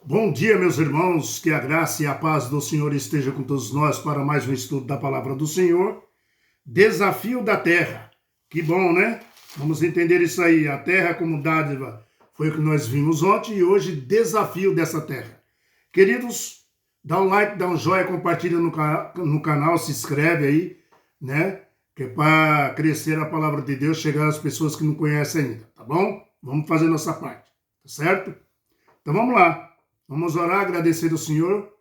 Bom dia, meus irmãos, que a graça e a paz do Senhor esteja com todos nós para mais um estudo da palavra do Senhor. Desafio da terra. Que bom, né? Vamos entender isso aí. A terra como dádiva foi o que nós vimos ontem e hoje desafio dessa terra. Queridos, dá um like, dá um joinha, compartilha no canal, se inscreve aí, né? Que é para crescer a palavra de Deus, chegar às pessoas que não conhecem ainda, tá bom? Vamos fazer nossa parte, tá certo? Então vamos lá. Vamos orar, agradecer ao Senhor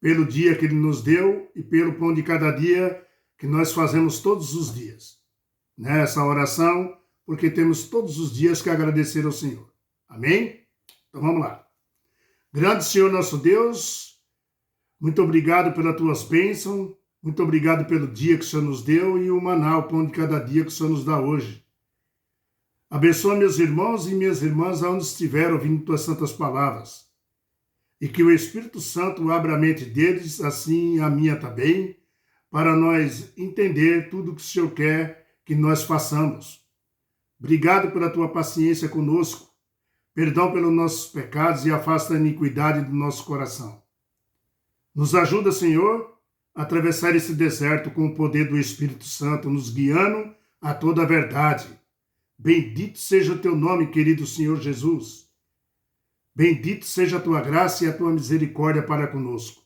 pelo dia que Ele nos deu e pelo pão de cada dia que nós fazemos todos os dias. Nessa oração, porque temos todos os dias que agradecer ao Senhor. Amém? Então vamos lá. Grande Senhor nosso Deus, muito obrigado pelas tuas bênçãos, muito obrigado pelo dia que o Senhor nos deu e o maná, o pão de cada dia que o Senhor nos dá hoje. Abençoa meus irmãos e minhas irmãs aonde estiver ouvindo tuas santas palavras. E que o Espírito Santo abra a mente deles, assim a minha também, para nós entender tudo que o Senhor quer que nós façamos. Obrigado pela tua paciência conosco, perdão pelos nossos pecados e afasta a iniquidade do nosso coração. Nos ajuda, Senhor, a atravessar esse deserto com o poder do Espírito Santo, nos guiando a toda a verdade. Bendito seja o teu nome, querido Senhor Jesus. Bendito seja a tua graça e a tua misericórdia para conosco.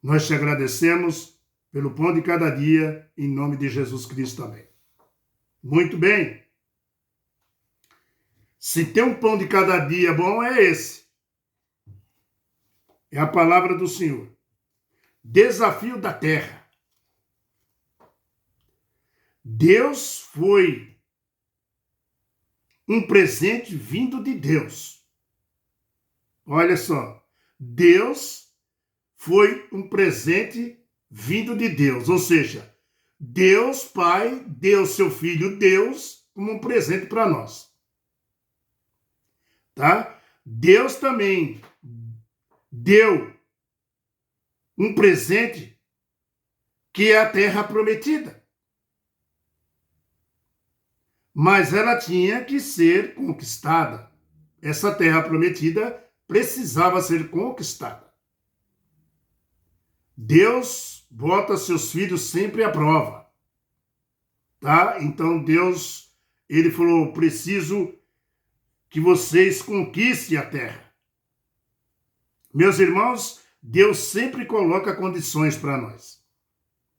Nós te agradecemos pelo pão de cada dia, em nome de Jesus Cristo. Amém. Muito bem. Se tem um pão de cada dia bom, é esse. É a palavra do Senhor. Desafio da terra. Deus foi um presente vindo de Deus. Olha só, Deus foi um presente vindo de Deus, ou seja, Deus Pai deu seu Filho Deus como um presente para nós. Tá? Deus também deu um presente que é a terra prometida. Mas ela tinha que ser conquistada. Essa terra prometida precisava ser conquistada. Deus bota seus filhos sempre à prova. Tá? Então Deus, ele falou, preciso que vocês conquistem a terra. Meus irmãos, Deus sempre coloca condições para nós.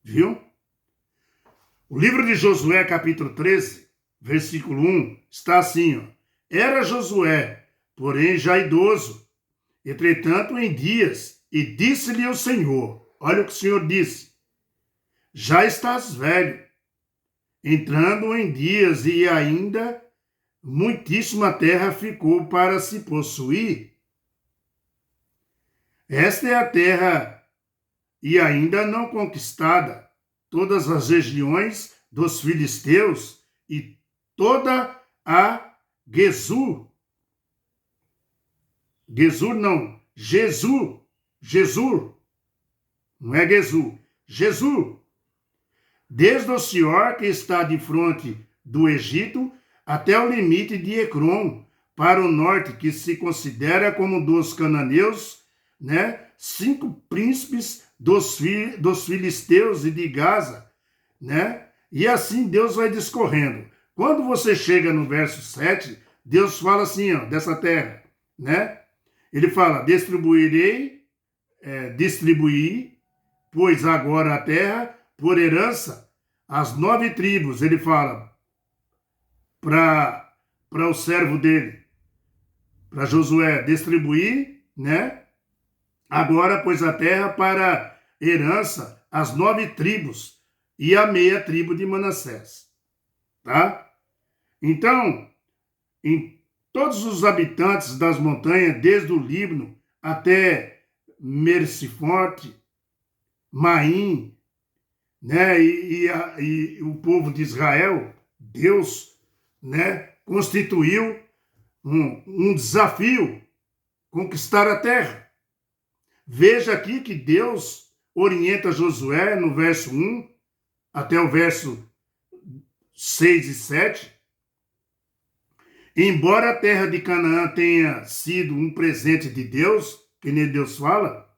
Viu? O livro de Josué, capítulo 13, versículo 1, está assim, ó. Era Josué, porém já idoso, entretanto em dias, e disse-lhe o Senhor, olha o que o Senhor disse, já estás velho, entrando em dias, e ainda muitíssima terra ficou para se possuir. Esta é a terra, e ainda não conquistada, todas as regiões dos filisteus, e toda a Gesur não, Jesur, não é Jesur, desde o Sior que está de fronte do Egito até o limite de Ecrom, para o norte, que se considera como dos cananeus, né? 5 príncipes dos filisteus e de Gaza, né? E assim Deus vai discorrendo. Quando você chega no verso 7, Deus fala assim, ó, dessa terra, né? Ele fala, distribuir, pois agora a terra, por herança, as 9 tribos, ele fala, para o servo dele, para Josué, distribuir, né? Agora, pois a terra para herança, as 9 tribos e a meia tribo de Manassés. Tá? Então, em todos os habitantes das montanhas, desde o Líbano até Merciforte, Maim, né, e o povo de Israel, Deus, né, constituiu um desafio, conquistar a terra. Veja aqui que Deus orienta Josué no verso 1 até o verso 6 e 7, Embora a terra de Canaã tenha sido um presente de Deus, que nem Deus fala,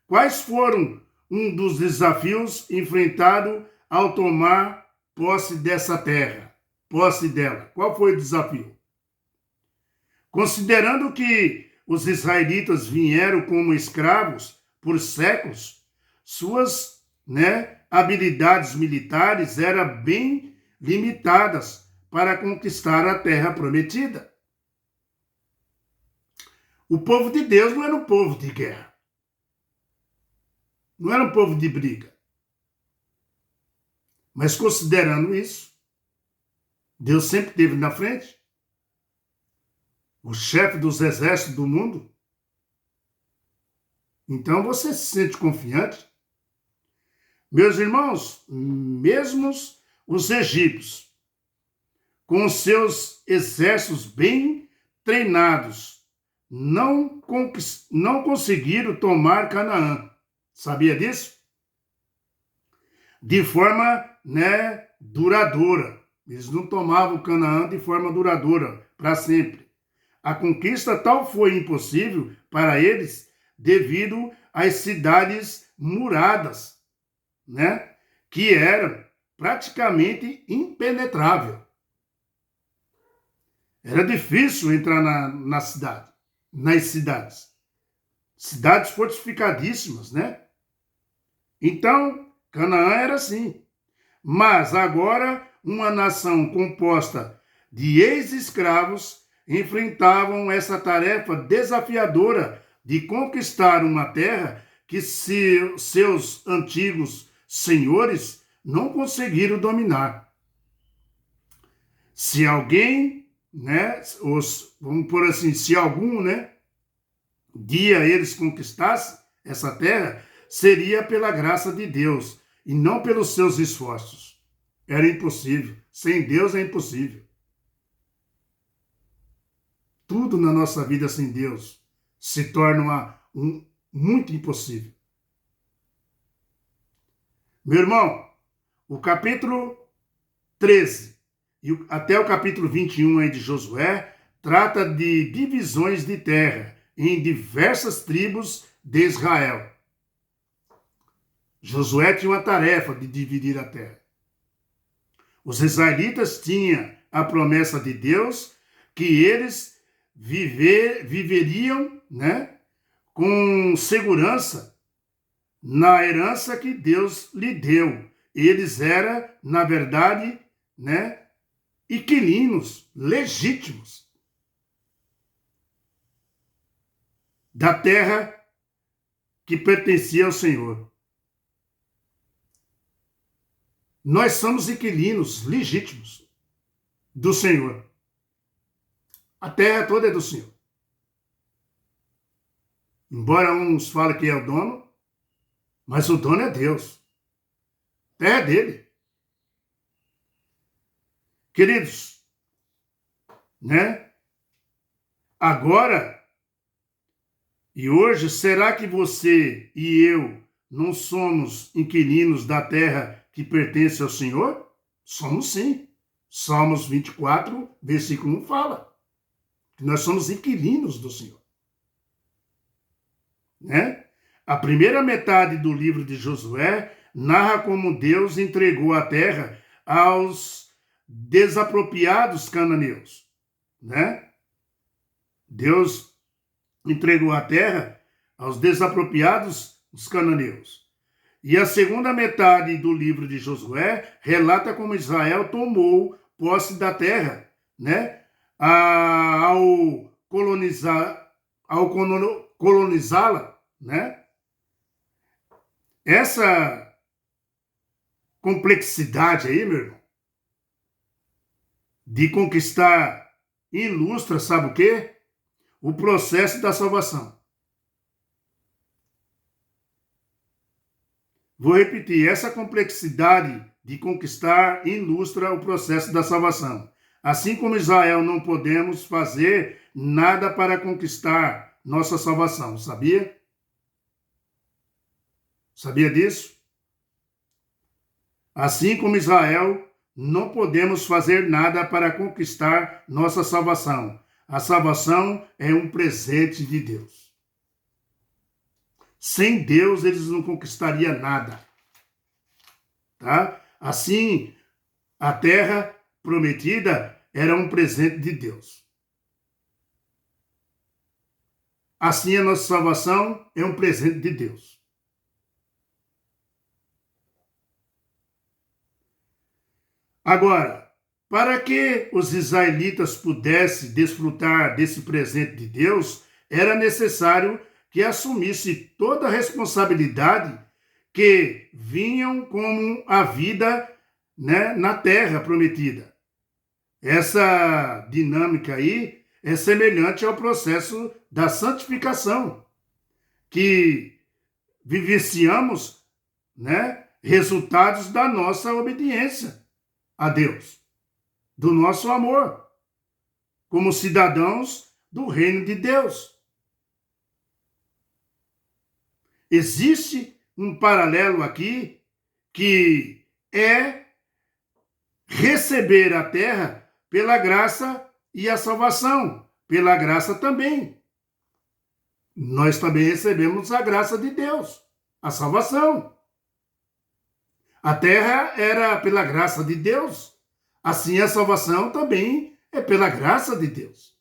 quais foram um dos desafios enfrentados ao tomar posse dessa terra? Posse dela. Qual foi o desafio? Considerando que os israelitas vieram como escravos por séculos, suas habilidades militares eram bem limitadas para conquistar a terra prometida. O povo de Deus não era um povo de guerra. Não era um povo de briga. Mas considerando isso, Deus sempre esteve na frente. O chefe dos exércitos do mundo. Então você se sente confiante? Meus irmãos, mesmo os egípcios, com seus exércitos bem treinados, não conseguiram tomar Canaã. Sabia disso? De forma duradoura. Eles não tomavam Canaã de forma duradoura, para sempre. A conquista tal foi impossível para eles devido às cidades muradas, que eram praticamente impenetráveis. Era difícil entrar nas cidades. Cidades fortificadíssimas, Então, Canaã era assim. Mas agora, uma nação composta de ex-escravos enfrentavam essa tarefa desafiadora de conquistar uma terra que seus antigos senhores não conseguiram dominar. Se alguém, vamos por assim, se algum, dia eles conquistassem essa terra, seria pela graça de Deus e não pelos seus esforços. Era impossível. Sem Deus é impossível. Tudo na nossa vida sem Deus se torna muito impossível. Meu irmão, o capítulo 13 e até o capítulo 21 aí de Josué trata de divisões de terra em diversas tribos de Israel. Josué tinha uma tarefa de dividir a terra. Os israelitas tinham a promessa de Deus que eles viveriam com segurança na herança que Deus lhe deu. Eles eram, na verdade, inquilinos legítimos da terra que pertencia ao Senhor. Nós somos inquilinos legítimos do Senhor. A terra toda é do Senhor. Embora uns falem que é o dono, mas o dono é Deus. A terra é dele. Queridos, agora e hoje, será que você e eu não somos inquilinos da terra que pertence ao Senhor? Somos sim. Salmos 24, versículo 1 fala que nós somos inquilinos do Senhor. A primeira metade do livro de Josué narra como Deus entregou a terra aos desapropriados cananeus. Deus entregou a terra aos desapropriados dos cananeus. E a segunda metade do livro de Josué relata como Israel tomou posse da terra, ao colonizá-la, Essa complexidade aí, meu irmão, de conquistar ilustra, sabe o quê? O processo da salvação. Vou repetir, essa complexidade de conquistar ilustra o processo da salvação. Assim como Israel, não podemos fazer nada para conquistar nossa salvação, sabia? Sabia disso? Assim como Israel, não podemos fazer nada para conquistar nossa salvação. A salvação é um presente de Deus. Sem Deus, eles não conquistariam nada. Tá? Assim, a terra prometida era um presente de Deus. Assim, a nossa salvação é um presente de Deus. Agora, para que os israelitas pudessem desfrutar desse presente de Deus, era necessário que assumisse toda a responsabilidade que vinham como a vida, né, na terra prometida. Essa dinâmica aí é semelhante ao processo da santificação, que vivenciamos, né, resultados da nossa obediência a Deus, do nosso amor, como cidadãos do reino de Deus. Existe um paralelo aqui que é receber a terra pela graça e a salvação, pela graça também. Nós também recebemos a graça de Deus, a salvação. A terra era pela graça de Deus, assim a salvação também é pela graça de Deus.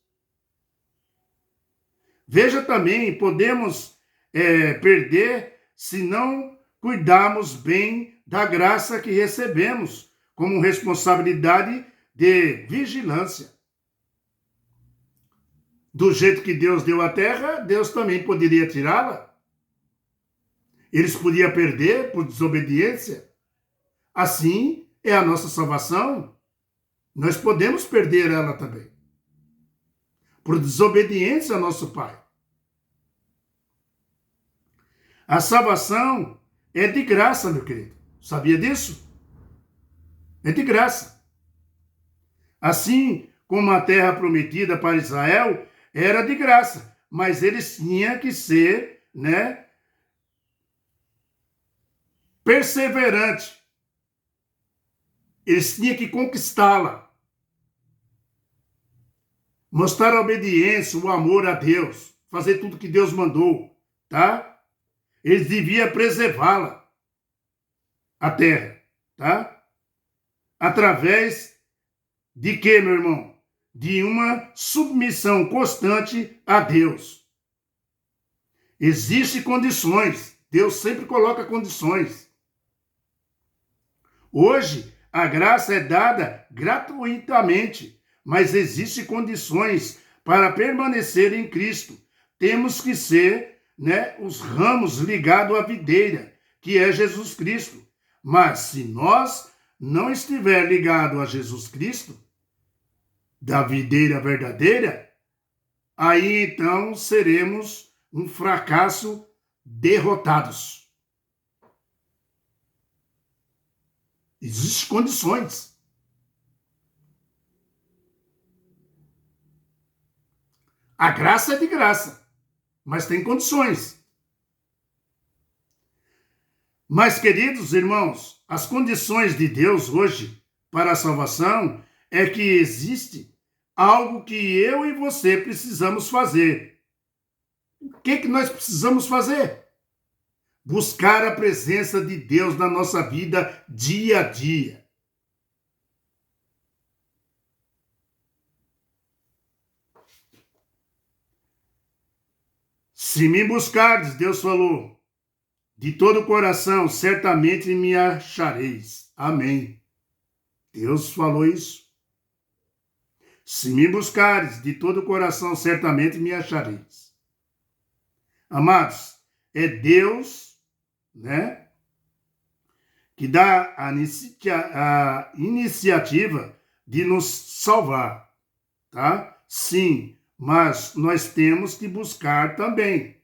Veja também, podemos perder se não cuidarmos bem da graça que recebemos como responsabilidade de vigilância. Do jeito que Deus deu a terra, Deus também poderia tirá-la. Eles podiam perder por desobediência. Assim é a nossa salvação. Nós podemos perder ela também. Por desobediência ao nosso Pai. A salvação é de graça, meu querido. Sabia disso? É de graça. Assim como a terra prometida para Israel era de graça, mas eles tinham que ser, né, perseverante. Eles tinham que conquistá-la. Mostrar a obediência, o amor a Deus, fazer tudo que Deus mandou, tá? Eles deviam preservá-la, a terra, tá? Através de quê, meu irmão? De uma submissão constante a Deus. Existem condições. Deus sempre coloca condições. Hoje, a graça é dada gratuitamente, mas existem condições para permanecer em Cristo. Temos que ser, né, os ramos ligados à videira, que é Jesus Cristo. Mas se nós não estiver ligado a Jesus Cristo, da videira verdadeira, aí então seremos um fracasso derrotados. Existem condições. A graça é de graça, mas tem condições. Mas, queridos irmãos, as condições de Deus hoje para a salvação é que existe algo que eu e você precisamos fazer. O que nós precisamos fazer? Buscar a presença de Deus na nossa vida dia a dia. Se me buscardes, Deus falou, de todo o coração, certamente me achareis. Amém. Deus falou isso. Se me buscares de todo o coração, certamente me achareis. Amados, é Deus, né, que dá a iniciativa de nos salvar, tá? Sim, mas nós temos que buscar também.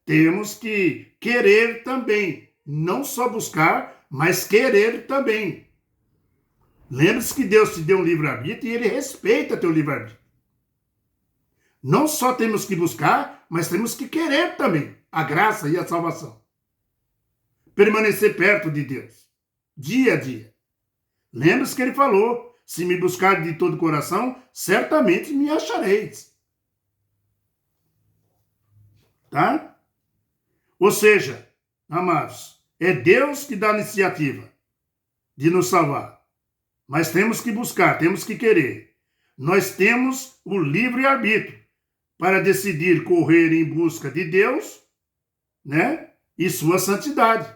Temos que querer também. Não só buscar, mas querer também. Lembre-se que Deus te deu um livre-arbítrio e Ele respeita teu livre-arbítrio. Não só temos que buscar, mas temos que querer também a graça e a salvação. Permanecer perto de Deus, dia a dia. Lembra-se que ele falou: se me buscar de todo o coração, certamente me achareis. Tá? Ou seja, amados, é Deus que dá a iniciativa de nos salvar. Mas temos que buscar, temos que querer. Nós temos o livre-arbítrio para decidir correr em busca de Deus, né? E sua santidade.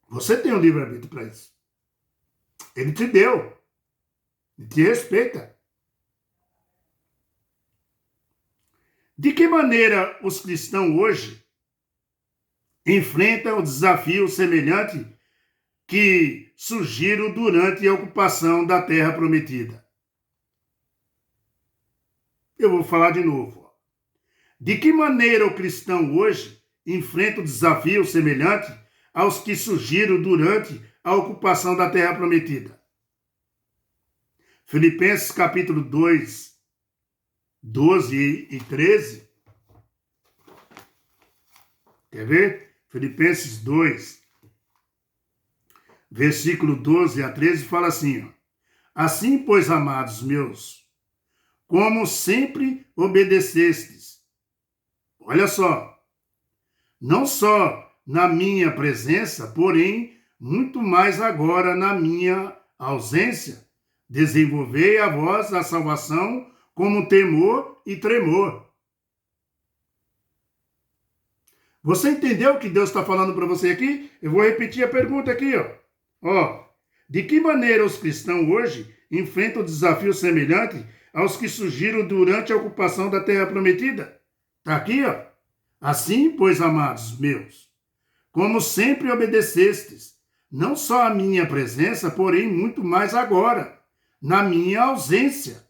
Você tem o livre-arbítrio para isso. Ele te deu. Ele te respeita. De que maneira os cristãos hoje enfrentam o desafio semelhante que surgiram durante a ocupação da Terra Prometida? Eu vou falar de novo. De que maneira o cristão hoje enfrenta o desafio semelhante aos que surgiram durante a ocupação da Terra Prometida? Filipenses capítulo 2, 12 e 13. Quer ver? Filipenses 2, versículo 12 a 13, fala assim, ó. Assim, pois, amados meus, como sempre obedecestes. Olha só, não só na minha presença, porém, muito mais agora na minha ausência, desenvolvei a vós a salvação como temor e tremor. Você entendeu o que Deus está falando para você aqui? Eu vou repetir a pergunta aqui, ó. Ó, de que maneira os cristãos hoje enfrentam desafio semelhante aos que surgiram durante a ocupação da Terra Prometida? Está aqui, ó. Assim, pois, amados meus, como sempre obedecestes, não só a minha presença, porém muito mais agora, na minha ausência.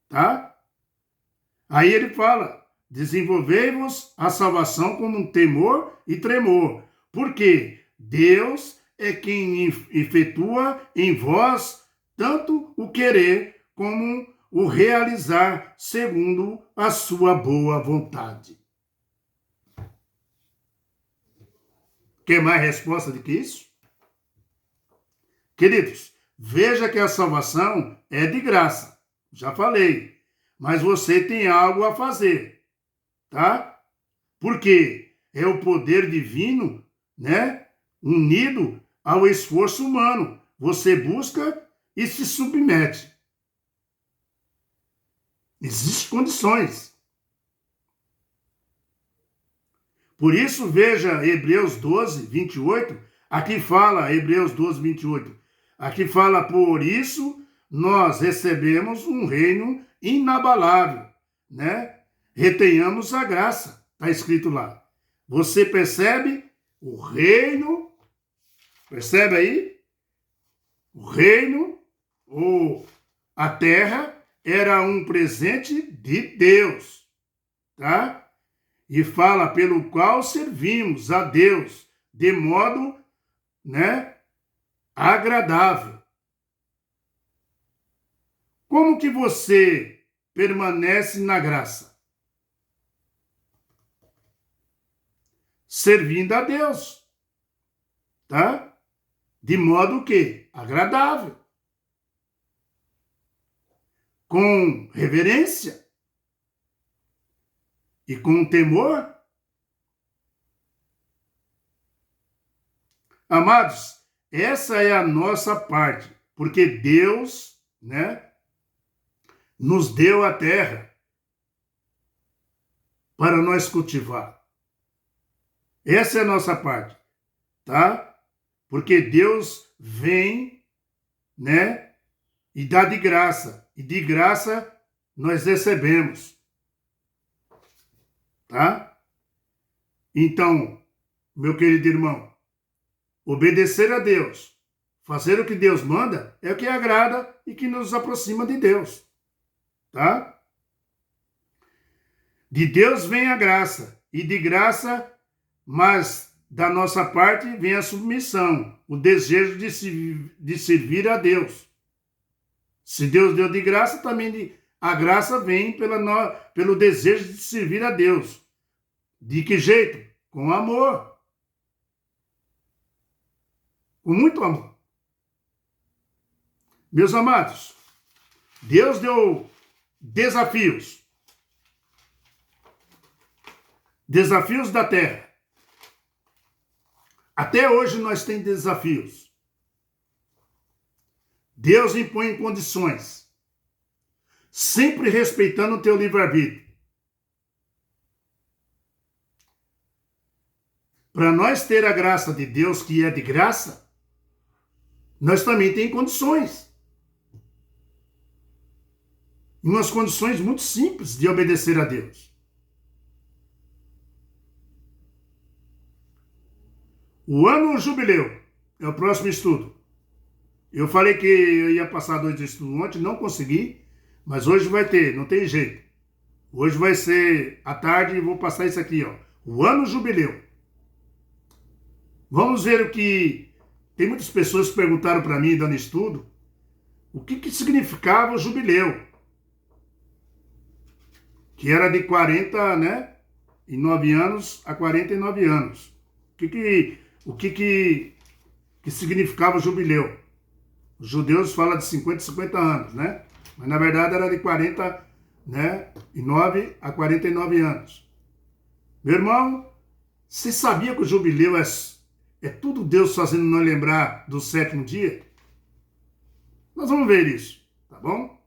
Tá? Aí ele fala, desenvolvei-vos a salvação como um temor e tremor, porque Deus é quem efetua em vós tanto o querer como o realizar segundo a sua boa vontade. Quer mais resposta do que isso? Queridos, veja que a salvação é de graça. Já falei. Mas você tem algo a fazer. Tá? Porque é o poder divino, né? Unido ao esforço humano. Você busca e se submete. Existem condições. Por isso, veja Hebreus 12, 28. Aqui fala, Hebreus 12, 28. Aqui fala, por isso nós recebemos um reino inabalável, né? Retenhamos a graça. Está escrito lá. Você percebe o reino? Percebe aí? O reino, ou a terra, era um presente de Deus, tá? E fala pelo qual servimos a Deus de modo, né, agradável. Como que você permanece na graça? Servindo a Deus, tá? De modo o quê? Agradável. Com reverência e com temor. Amados, essa é a nossa parte, porque Deus, né, nos deu a terra para nós cultivar. Essa é a nossa parte, tá? Porque Deus vem, né, e dá de graça. E de graça nós recebemos. Tá? Então, meu querido irmão, obedecer a Deus, fazer o que Deus manda, é o que agrada e que nos aproxima de Deus. Tá? De Deus vem a graça, e de graça, mas da nossa parte vem a submissão, o desejo de servir a Deus. Se Deus deu de graça, também a graça vem pelo desejo de servir a Deus. De que jeito? Com amor. Com muito amor. Meus amados, Deus deu desafios. Desafios da terra. Até hoje nós temos desafios. Deus impõe condições, sempre respeitando o teu livre-arbítrio. Para nós ter a graça de Deus, que é de graça, nós também temos condições. E umas condições muito simples de obedecer a Deus. O ano jubileu é o próximo estudo. Eu falei que eu ia passar 2 estudos ontem, não consegui, mas hoje vai ter, não tem jeito. Hoje vai ser à tarde e vou passar isso aqui, ó. O ano jubileu. Vamos ver o que... Tem muitas pessoas que perguntaram para mim, dando estudo, o que significava o jubileu. Que era de 40, né? E 9 anos a 49 anos. O que significava o jubileu? Os judeus falam de 50 anos, né? Mas na verdade era de 40, né? E 9 a 49 anos. Meu irmão, você sabia que o jubileu é tudo Deus fazendo nós lembrar do 7º dia? Nós vamos ver isso, tá bom?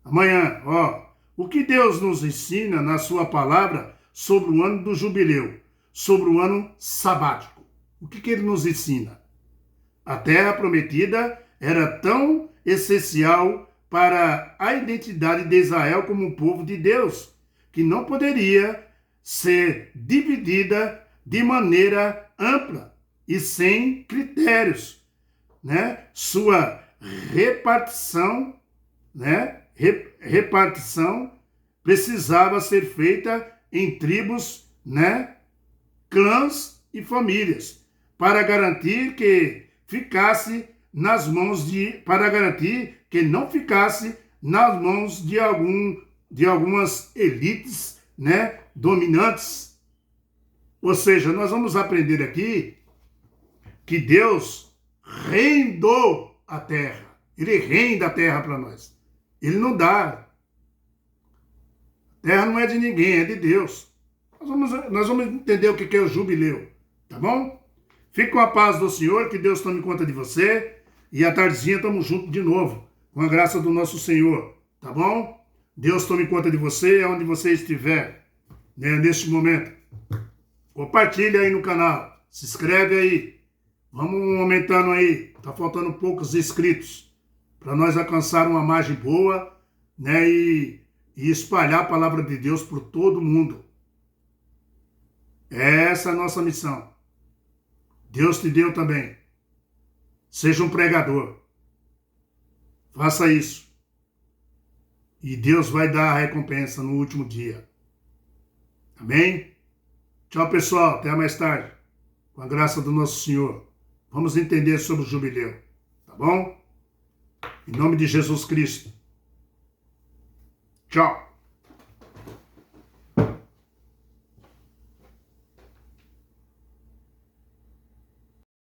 Amanhã, ó, o que Deus nos ensina na sua palavra sobre o ano do jubileu, sobre o ano sabático. O que ele nos ensina? A terra prometida era tão essencial para a identidade de Israel como um povo de Deus, que não poderia ser dividida de maneira ampla e sem critérios, né? Sua repartição, né? Repartição precisava ser feita em tribos, né? Clãs e famílias, para garantir que não ficasse nas mãos de algumas elites, né, dominantes. Ou seja, nós vamos aprender aqui que Deus rendou a terra. Ele renda a terra para nós. Ele não dá. A terra não é de ninguém, é de Deus. Nós vamos entender o que é o jubileu, tá bom? Fique com a paz do Senhor, que Deus tome conta de você. E à tardezinha estamos juntos de novo, com a graça do nosso Senhor, tá bom? Deus tome conta de você, onde você estiver, né, neste momento. Compartilha aí no canal, se inscreve aí. Vamos aumentando aí, tá faltando poucos inscritos, para nós alcançar uma margem boa, né, e espalhar a palavra de Deus por todo mundo. Essa é a nossa missão. Deus te deu também. Seja um pregador. Faça isso. E Deus vai dar a recompensa no último dia. Amém? Tchau, pessoal. Até mais tarde. Com a graça do nosso Senhor. Vamos entender sobre o jubileu. Tá bom? Em nome de Jesus Cristo. Tchau.